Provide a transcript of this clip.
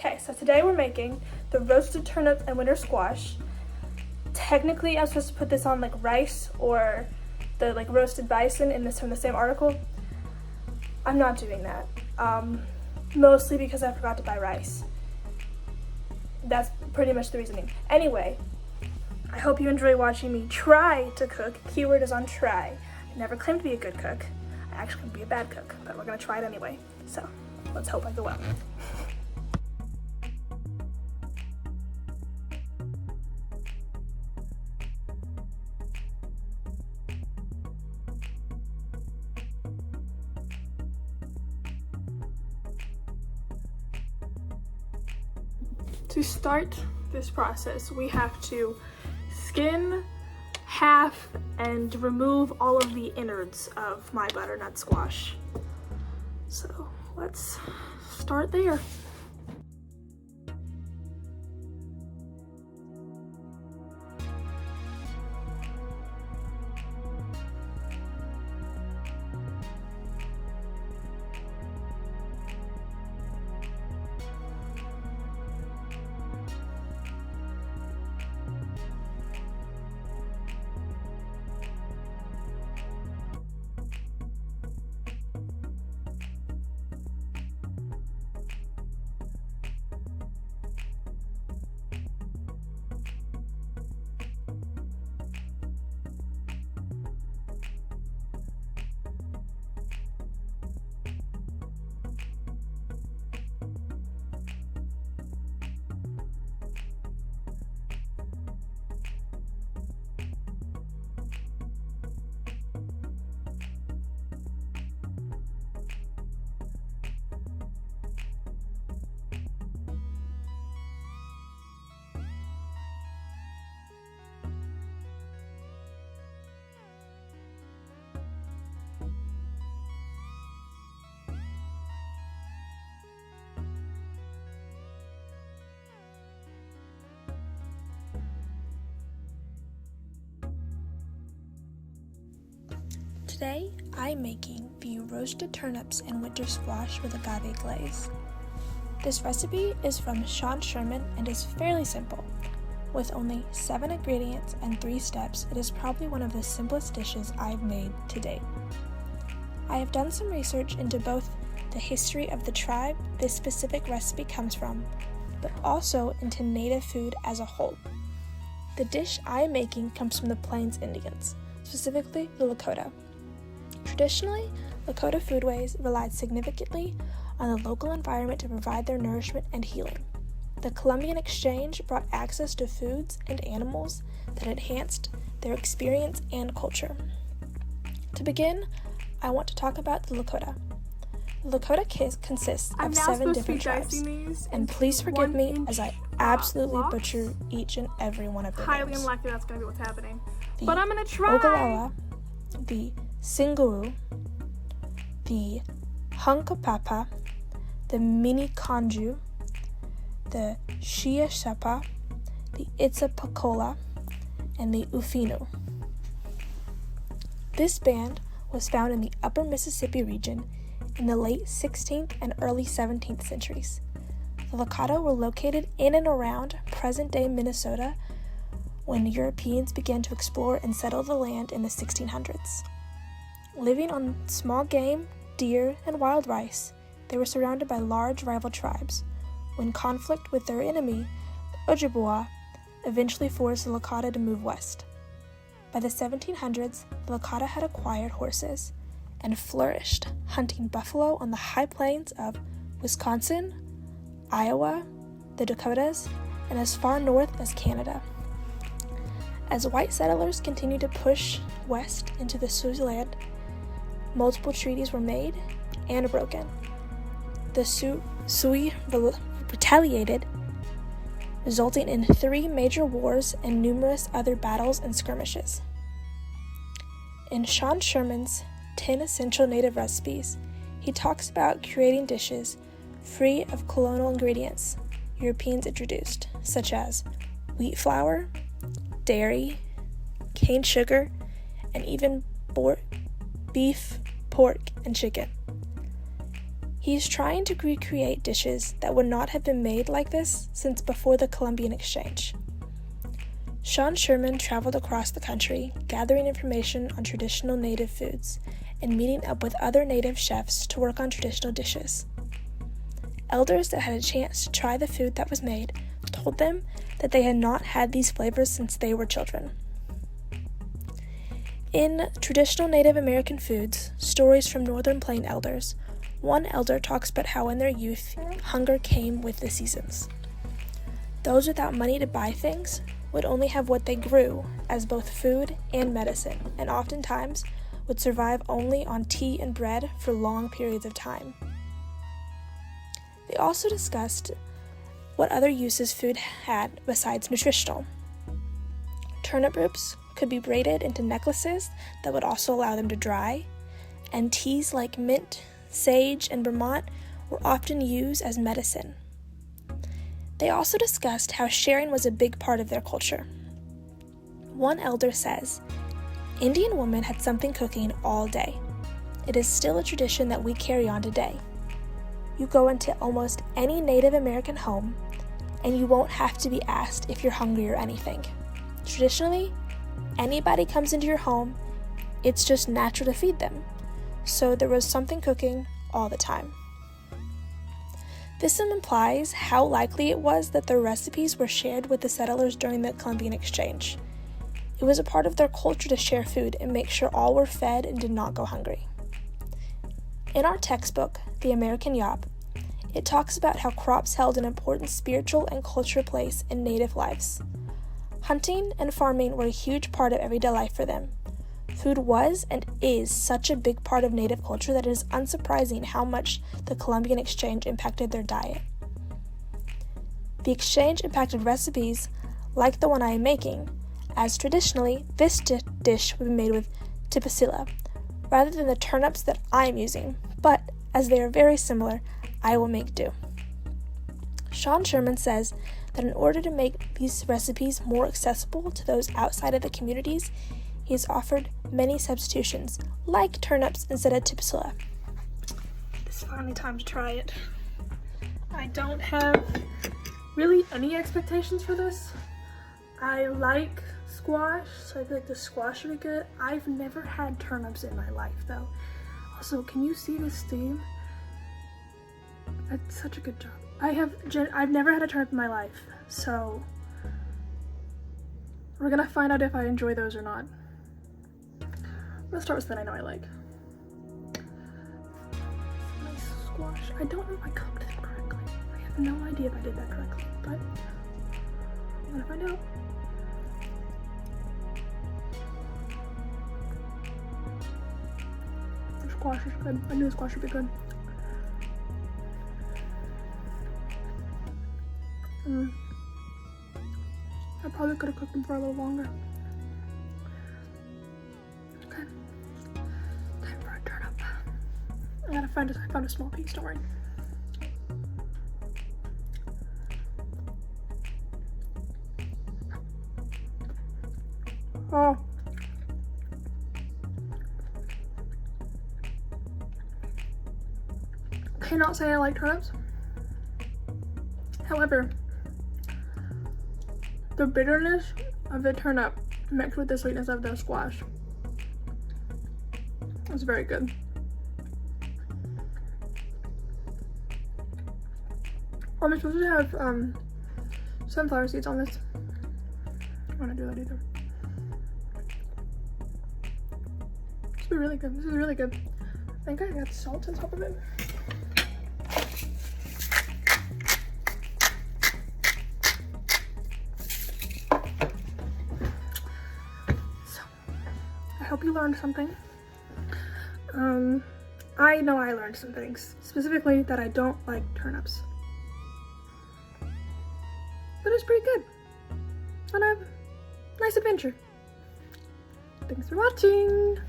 Okay, so today we're making the roasted turnips and winter squash. Technically, I'm supposed to put this on like rice or the like roasted bison from the same article. I'm not doing that, mostly because I forgot to buy rice. That's pretty much the reasoning. Anyway, I hope you enjoy watching me try to cook. Keyword is on try. I never claimed to be a good cook. I actually can be a bad cook, but we're gonna try it anyway. So let's hope I do well. To start this process, we have to skin, half, and remove all of the innards of my butternut squash. So let's start there. Today, I'm making the roasted turnips and winter squash with agave glaze. This recipe is from Sean Sherman and is fairly simple. With only 7 ingredients and 3 steps, it is probably one of the simplest dishes I've made to date. I have done some research into both the history of the tribe this specific recipe comes from, but also into native food as a whole. The dish I am making comes from the Plains Indians, specifically the Lakota. Traditionally, Lakota foodways relied significantly on the local environment to provide their nourishment and healing. The Columbian Exchange brought access to foods and animals that enhanced their experience and culture. To begin, I want to talk about the Lakota. The Lakota consists of 7 different tribes, and please forgive me as I absolutely butcher each and every one of their names. Highly unlikely that's going to be what's happening. The But I'm going to try. Ogallala, the Singuru, the Hunkapapa, the Miniconjou, the Shiashapa, the Itzapacola, and the Ufinu. This band was found in the upper Mississippi region in the late 16th and early 17th centuries. The Lakota were located in and around present-day Minnesota when Europeans began to explore and settle the land in the 1600s. Living on small game, deer, and wild rice, they were surrounded by large rival tribes. When conflict with their enemy, the Ojibwa, eventually forced the Lakota to move west. By the 1700s, the Lakota had acquired horses and flourished, hunting buffalo on the high plains of Wisconsin, Iowa, the Dakotas, and as far north as Canada. As white settlers continued to push west into the Sioux land, multiple treaties were made and broken. The Sioux retaliated, resulting in 3 major wars and numerous other battles and skirmishes. In Sean Sherman's 10 Essential Native Recipes, he talks about creating dishes free of colonial ingredients Europeans introduced, such as wheat flour, dairy, cane sugar, and even beef, pork, and chicken. He's trying to recreate dishes that would not have been made like this since before the Columbian Exchange. Sean Sherman traveled across the country, gathering information on traditional native foods and meeting up with other native chefs to work on traditional dishes. Elders that had a chance to try the food that was made told them that they had not had these flavors since they were children. In Traditional Native American Foods, Stories from Northern Plain Elders, one elder talks about how in their youth, hunger came with the seasons. Those without money to buy things would only have what they grew as both food and medicine, and oftentimes would survive only on tea and bread for long periods of time. They also discussed what other uses food had besides nutritional. Turnip roots could be braided into necklaces that would also allow them to dry, and teas like mint, sage, and Vermont were often used as medicine. They also discussed how sharing was a big part of their culture. One elder says, "Indian women had something cooking all day. It is still a tradition that we carry on today. You go into almost any Native American home, and you won't have to be asked if you're hungry or anything. Traditionally, anybody comes into your home, it's just natural to feed them. So there was something cooking all the time." This implies how likely it was that their recipes were shared with the settlers during the Columbian Exchange. It was a part of their culture to share food and make sure all were fed and did not go hungry. In our textbook, The American Yawp, it talks about how crops held an important spiritual and cultural place in Native lives. Hunting and farming were a huge part of everyday life for them. Food was and is such a big part of Native culture that it is unsurprising how much the Columbian Exchange impacted their diet. The exchange impacted recipes like the one I am making, as traditionally this dish would be made with tipasila, rather than the turnips that I am using, but as they are very similar, I will make do. Sean Sherman says that in order to make these recipes more accessible to those outside of the communities, he has offered many substitutions, like turnips instead of tipasila. It's finally time to try it. I don't have really any expectations for this. I like squash, so I feel like the squash would be good. I've never had turnips in my life, though. Also, can you see the steam? That's such a good job. I've never had a turnip in my life, so we're gonna find out if I enjoy those or not. I'm gonna start with something I know I like. Nice squash. I don't know if I cooked it correctly. I have no idea if I did that correctly, but I'm gonna find out. The squash is good. I knew the squash would be good. I probably could have cooked them for a little longer. Okay. Time for a turnip. I found a small piece, don't worry. Oh. Cannot say I like turnips. However, the bitterness of the turnip mixed with the sweetness of the squash is very good. I'm supposed to have sunflower seeds on this. I don't want to do that either. This is really good. This is really good. I think I got salt on top of it. I hope you learned something. I know I learned some things, specifically that I don't like turnips. But it's pretty good. And a nice adventure. Thanks for watching.